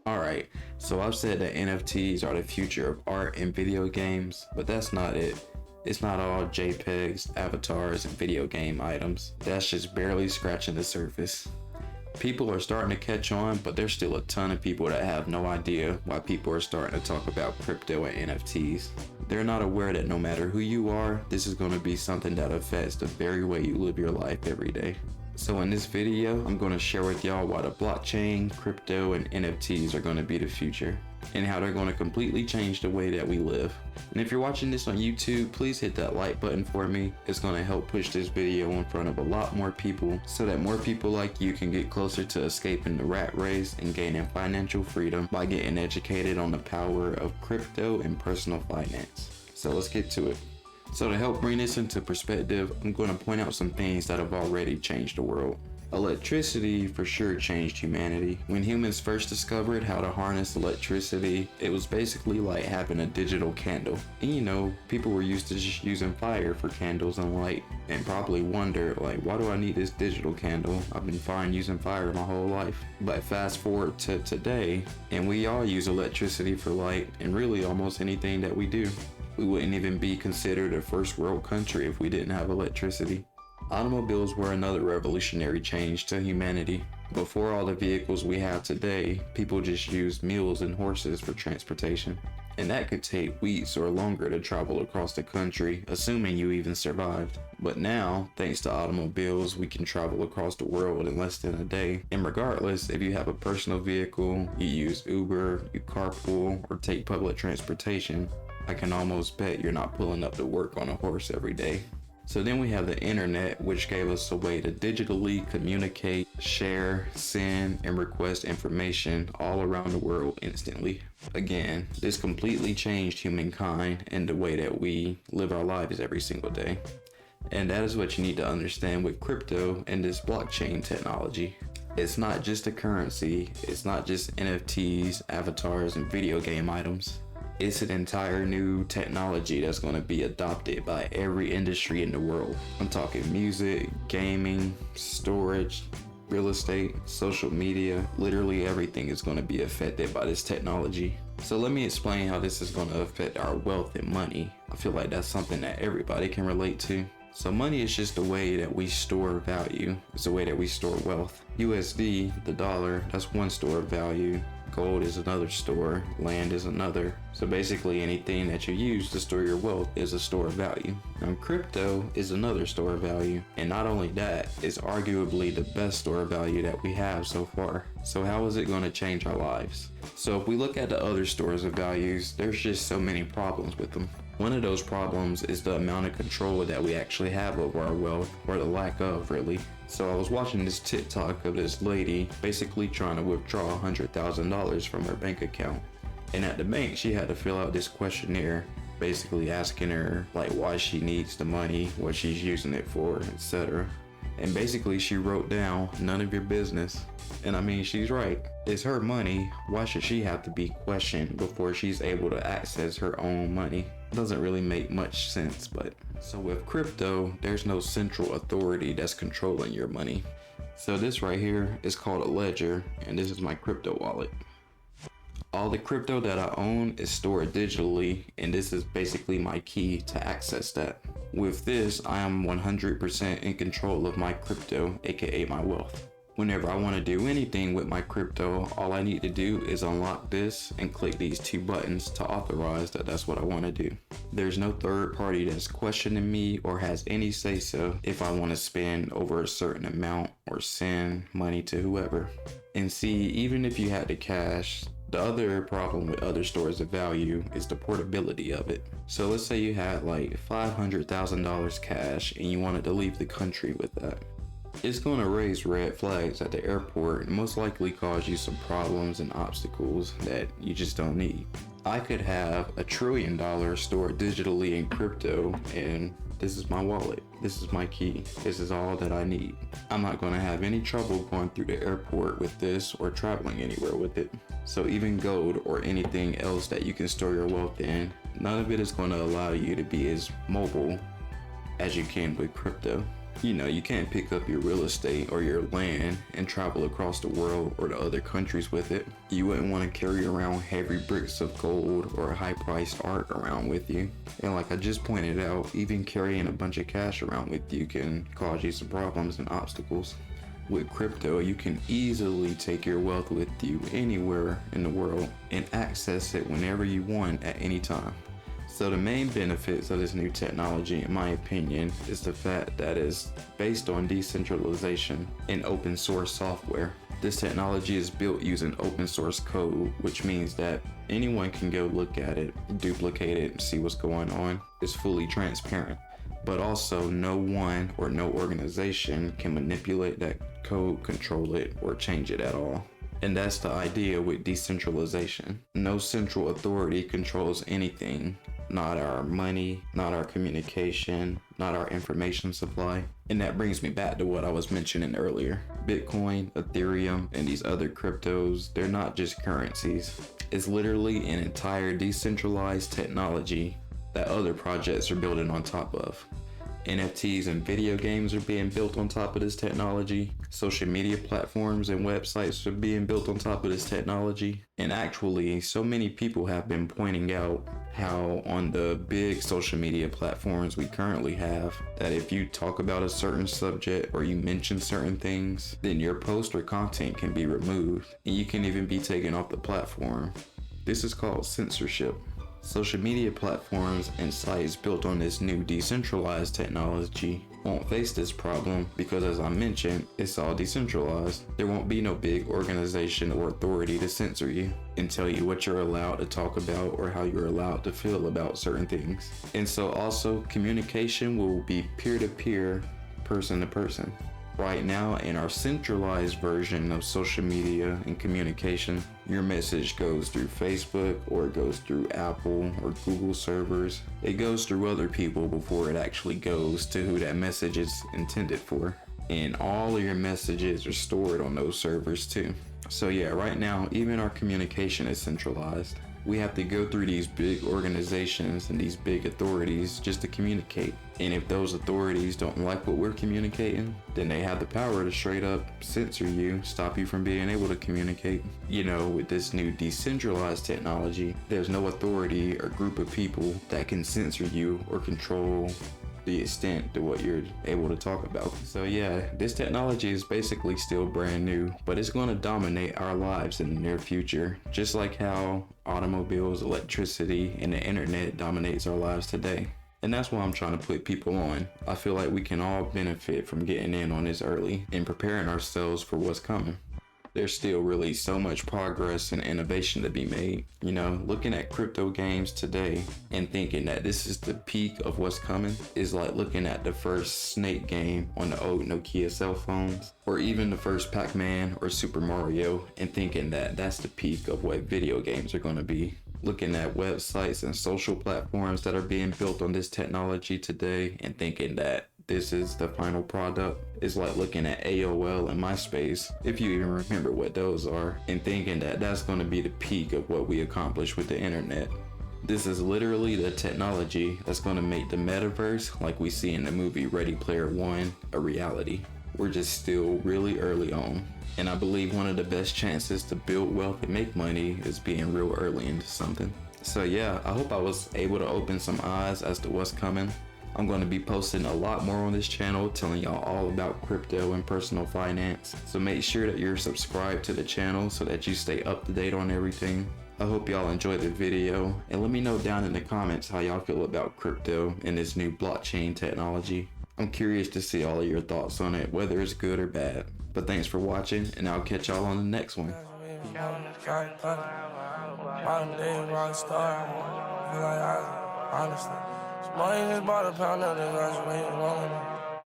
Alright, so I've said that NFTs are the future of art and video games, but that's not it. It's not all JPEGs, avatars, and video game items. That's just barely scratching the surface. People are starting to catch on, but there's still a ton of people that have no idea why people are starting to talk about crypto and NFTs. They're not aware that no matter who you are, this is going to be something that affects the very way you live your life every day. So in this video, I'm going to share with y'all why the blockchain, crypto, and NFTs are going to be the future, and how they're going to completely change the way that we live. And if you're watching this on YouTube, please hit that like button for me. It's going to help push this video in front of a lot more people so that more people like you can get closer to escaping the rat race and gaining financial freedom by getting educated on the power of crypto and personal finance. So let's get to it. So to help bring this into perspective, I'm going to point out some things that have already changed the world. Electricity for sure changed humanity. When humans first discovered how to harness electricity, it was basically like having a digital candle. And you know, people were used to just using fire for candles and light, and probably wonder like, why do I need this digital candle? I've been fine using fire my whole life. But fast forward to today, and we all use electricity for light and really almost anything that we do. We wouldn't even be considered a first world country if we didn't have electricity. Automobiles were another revolutionary change to humanity. Before all the vehicles we have today, people just used mules and horses for transportation. And that could take weeks or longer to travel across the country, assuming you even survived. But now, thanks to automobiles, we can travel across the world in less than a day. And regardless, if you have a personal vehicle, you use Uber, you carpool, or take public transportation, I can almost bet you're not pulling up to work on a horse every day. So then we have the internet, which gave us a way to digitally communicate, share, send, and request information all around the world instantly. Again, this completely changed humankind and the way that we live our lives every single day. And that is what you need to understand with crypto and this blockchain technology. It's not just a currency, it's not just NFTs, avatars, and video game items. It's an entire new technology that's going to be adopted by every industry in the world. I'm talking music, gaming, storage, real estate, social media. Literally everything is going to be affected by this technology. So let me explain how this is going to affect our wealth and money. I feel like that's something that everybody can relate to. So money is just a way that we store value. It's a way that we store wealth. USD, the dollar, that's one store of value. Gold is another store, land is another. So basically anything that you use to store your wealth is a store of value. Now crypto is another store of value. And not only that, it's arguably the best store of value that we have so far. So how is it going to change our lives? So if we look at the other stores of values, there's just so many problems with them. One of those problems is the amount of control that we actually have over our wealth, or the lack of, really. So I was watching this TikTok of this lady basically trying to withdraw $100,000 from her bank account. And at the bank, she had to fill out this questionnaire, basically asking her like why she needs the money, what she's using it for, etc. And basically she wrote down, none of your business. And I mean, she's right. It's her money. Why should she have to be questioned before she's able to access her own money? Doesn't really make much sense, but so with crypto, there's no central authority that's controlling your money. So this right here is called a ledger, and this is my crypto wallet. All the crypto that I own is stored digitally, and this is basically my key to access that. With this, I am 100% in control of my crypto, aka my wealth. Whenever I want to do anything with my crypto, all I need to do is unlock this and click these two buttons to authorize that that's what I want to do. There's no third party that's questioning me or has any say so if I want to spend over a certain amount or send money to whoever. And see, even if you had the cash, the other problem with other stores of value is the portability of it. So let's say you had like $500,000 cash and you wanted to leave the country with that. It's going to raise red flags at the airport and most likely cause you some problems and obstacles that you just don't need. I could have $1 trillion stored digitally in crypto, and this is my wallet. This is my key. This is all that I need. I'm not going to have any trouble going through the airport with this or traveling anywhere with it. So even gold or anything else that you can store your wealth in, none of it is going to allow you to be as mobile as you can with crypto. You know, you can't pick up your real estate or your land and travel across the world or to other countries with it. You wouldn't want to carry around heavy bricks of gold or high-priced art around with you. And like I just pointed out, even carrying a bunch of cash around with you can cause you some problems and obstacles. With crypto, you can easily take your wealth with you anywhere in the world and access it whenever you want at any time. So the main benefits of this new technology, in my opinion, is the fact that it's based on decentralization and open source software. This technology is built using open source code, which means that anyone can go look at it, duplicate it, and see what's going on. It's fully transparent. But also no one or no organization can manipulate that code, control it, or change it at all. And that's the idea with decentralization. No central authority controls anything. Not our money, not our communication, not our information supply. And that brings me back to what I was mentioning earlier. Bitcoin, Ethereum, and these other cryptos, they're not just currencies. It's literally an entire decentralized technology that other projects are building on top of. NFTs and video games are being built on top of this technology. Social media platforms and websites are being built on top of this technology. And actually, so many people have been pointing out how on the big social media platforms we currently have, that if you talk about a certain subject or you mention certain things, then your post or content can be removed, and you can even be taken off the platform. This is called censorship. Social media platforms and sites built on this new decentralized technology won't face this problem because, as I mentioned, it's all decentralized. There won't be no big organization or authority to censor you and tell you what you're allowed to talk about or how you're allowed to feel about certain things. And so also communication will be peer-to-peer, person to person. Right now, in our centralized version of social media and communication, your message goes through Facebook or it goes through Apple or Google servers. It goes through other people before it actually goes to who that message is intended for. And all of your messages are stored on those servers too. So yeah, right now, even our communication is centralized. We have to go through these big organizations and these big authorities just to communicate. And if those authorities don't like what we're communicating, then they have the power to straight up censor you, stop you from being able to communicate. You know, with this new decentralized technology, there's no authority or group of people that can censor you or control the extent to what you're able to talk about. So yeah, this technology is basically still brand new, but it's going to dominate our lives in the near future, just like how automobiles, electricity, and the internet dominates our lives today. And that's why I'm trying to put people on. I feel like we can all benefit from getting in on this early and preparing ourselves for what's coming. There's still really so much progress and innovation to be made. You know, looking at crypto games today and thinking that this is the peak of what's coming is like looking at the first Snake game on the old Nokia cell phones, or even the first Pac-Man or Super Mario, and thinking that that's the peak of what video games are going to be. Looking at websites and social platforms that are being built on this technology today and thinking that this is the final product is like looking at AOL and MySpace, if you even remember what those are, and thinking that that's going to be the peak of what we accomplish with the internet. This is literally the technology that's going to make the metaverse, like we see in the movie Ready Player One, a reality. We're just still really early on. And I believe one of the best chances to build wealth and make money is being real early into something. So yeah, I hope I was able to open some eyes as to what's coming. I'm going to be posting a lot more on this channel, telling y'all all about crypto and personal finance. So make sure that you're subscribed to the channel so that you stay up to date on everything. I hope y'all enjoyed the video, and let me know down in the comments how y'all feel about crypto and this new blockchain technology. I'm curious to see all of your thoughts on it, whether it's good or bad. But thanks for watching, and I'll catch y'all on the next one. Honestly, money just bought a pound of the graduated loan.